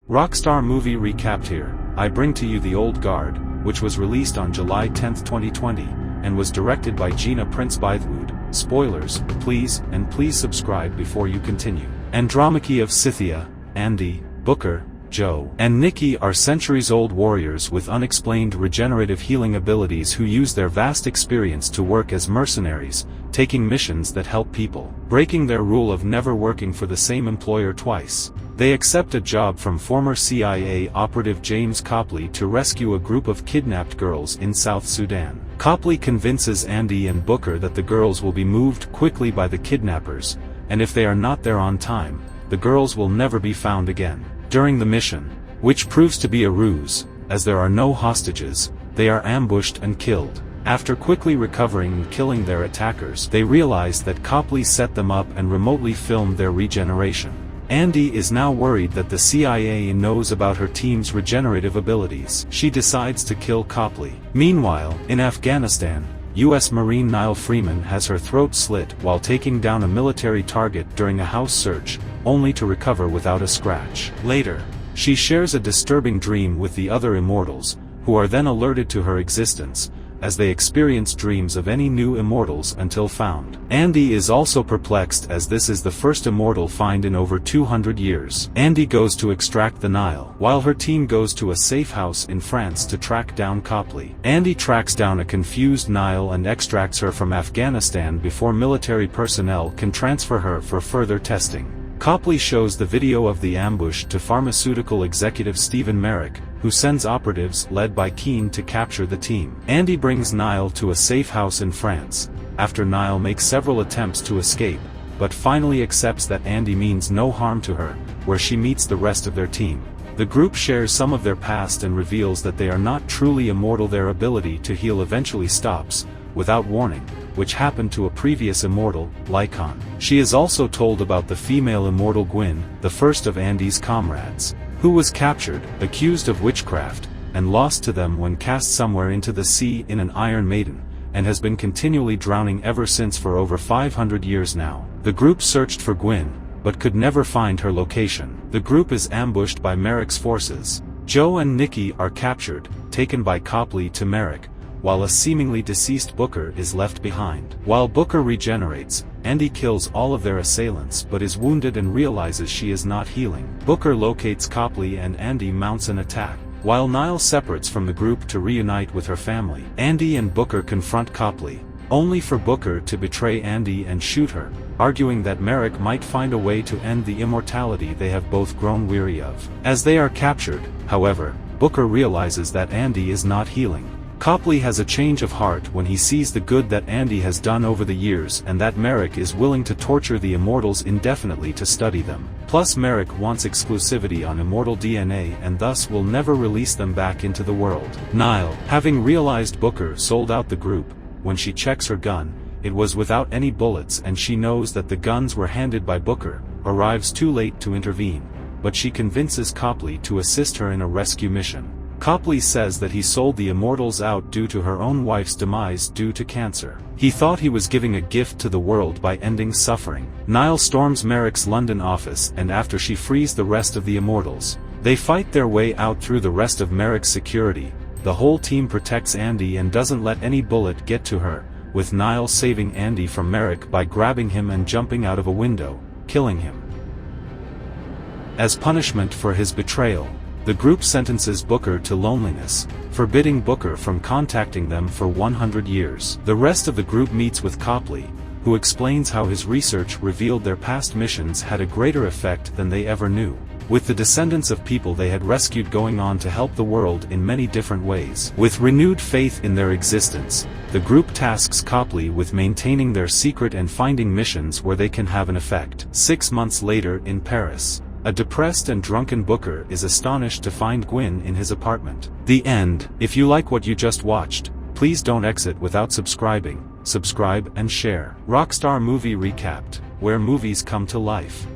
Rockstar movie recapped here. I bring to you The Old Guard, which was released on July 10, 2020, and was directed by Gina Prince Bythewood. Spoilers, please subscribe before you continue. Andromache of Scythia, Andy, Booker, Joe, and Nikki are centuries-old warriors with unexplained regenerative healing abilities who use their vast experience to work as mercenaries, taking missions that help people, breaking their rule of never working for the same employer twice. They accept a job from former CIA operative James Copley to rescue a group of kidnapped girls in South Sudan. Copley convinces Andy and Booker that the girls will be moved quickly by the kidnappers, and if they are not there on time, the girls will never be found again. During the mission, which proves to be a ruse, as there are no hostages, they are ambushed and killed. After quickly recovering and killing their attackers, they realize that Copley set them up and remotely filmed their regeneration. Andy is now worried that the CIA knows about her team's regenerative abilities. She decides to kill Copley. Meanwhile, in Afghanistan, U.S. Marine Niall Freeman has her throat slit while taking down a military target during a house search, only to recover without a scratch. Later, she shares a disturbing dream with the other immortals, who are then alerted to her existence, as they experience dreams of any new immortals until found. Andy is also perplexed as this is the first immortal find in over 200 years. Andy goes to extract the Nile, while her team goes to a safe house in France to track down Copley. Andy tracks down a confused Nile and extracts her from Afghanistan before military personnel can transfer her for further testing. Copley shows the video of the ambush to pharmaceutical executive Stephen Merrick, who sends operatives led by Keane to capture the team. Andy brings Niall to a safe house in France, after Niall makes several attempts to escape, but finally accepts that Andy means no harm to her, where she meets the rest of their team. The group shares some of their past and reveals that they are not truly immortal. Their ability to heal eventually stops, without warning, which happened to a previous immortal, Lycon. She is also told about the female immortal Gwyn, the first of Andy's comrades, who was captured, accused of witchcraft, and lost to them when cast somewhere into the sea in an Iron Maiden, and has been continually drowning ever since for over 500 years now. The group searched for Gwyn, but could never find her location. The group is ambushed by Merrick's forces. Joe and Nikki are captured, taken by Copley to Merrick, while a seemingly deceased Booker is left behind. While Booker regenerates, Andy kills all of their assailants but is wounded and realizes she is not healing. Booker locates Copley and Andy mounts an attack. While Niall separates from the group to reunite with her family, Andy and Booker confront Copley, only for Booker to betray Andy and shoot her, arguing that Merrick might find a way to end the immortality they have both grown weary of. As they are captured, however, Booker realizes that Andy is not healing. Copley has a change of heart when he sees the good that Andy has done over the years and that Merrick is willing to torture the immortals indefinitely to study them. Plus Merrick wants exclusivity on immortal DNA and thus will never release them back into the world. Niall, having realized Booker sold out the group, when she checks her gun, it was without any bullets and she knows that the guns were handed by Booker, arrives too late to intervene, but she convinces Copley to assist her in a rescue mission. Copley says that he sold the immortals out due to her own wife's demise due to cancer. He thought he was giving a gift to the world by ending suffering. Niall storms Merrick's London office and after she frees the rest of the immortals, they fight their way out through the rest of Merrick's security. The whole team protects Andy and doesn't let any bullet get to her, with Niall saving Andy from Merrick by grabbing him and jumping out of a window, killing him. As punishment for his betrayal, the group sentences Booker to loneliness, forbidding Booker from contacting them for 100 years. The rest of the group meets with Copley, who explains how his research revealed their past missions had a greater effect than they ever knew, with the descendants of people they had rescued going on to help the world in many different ways. With renewed faith in their existence, the group tasks Copley with maintaining their secret and finding missions where they can have an effect. 6 months later in Paris, a depressed and drunken Booker is astonished to find Gwyn in his apartment. The end. If you like what you just watched, please don't exit without subscribing. Subscribe and share. Rockstar movie recapped, where movies come to life.